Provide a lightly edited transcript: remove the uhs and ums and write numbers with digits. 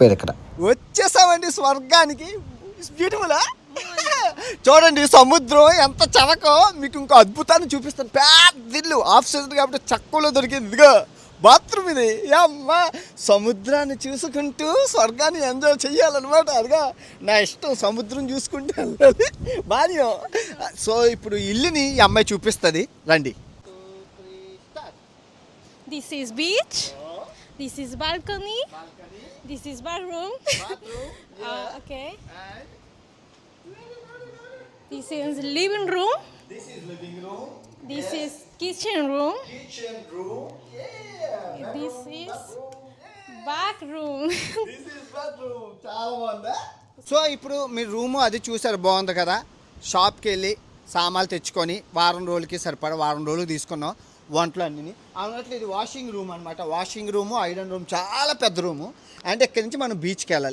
అయిపోయారు ఇక్కడ. వచ్చేసామండి స్వర్గానికి. బ్యూటిఫుల్. చూడండి సముద్రం ఎంత చవకో. మీకు ఇంకో అద్భుతాన్ని చూపిస్తాను. పెద్ద ఇల్లు, ఆఫ్ సీజన్ కాబట్టి చక్కలో దొరికింది. ఇదిగో బాత్రూమ్ ఇది. అమ్మా, సముద్రాన్ని చూసుకుంటూ స్వర్గాన్ని ఎంజాయ్ చెయ్యాలన్నమాట. అదిగా నా ఇష్టం, సముద్రం చూసుకుంటూ వెళ్ళాలి. బాగా. సో ఇప్పుడు ఇల్లుని ఈ అమ్మాయి చూపిస్తుంది, రండి. This is beach. This is balcony. This is bathroom. Okay. This is living room. This is living room. This is kitchen room. Kitchen room. Yeah. This is bathroom. This is bathroom. చాలా బాగుందా? So ఇప్పుడు మీరు room అది చూసారు, బాగుంది కదా. షాప్కి వెళ్ళి సామాన్లు తెచ్చుకొని వారం రోజులకి సరిపడా వారం రోజులు తీసుకున్నాం వంటలు అన్నీ. అన్నట్లు ఇది వాషింగ్ రూమ్ అనమాట. వాషింగ్ రూము, ఐరన్ రూమ్, చాలా పెద్ద రూము. అండ్ ఇక్కడి నుంచి మనం బీచ్కి వెళ్ళాలి.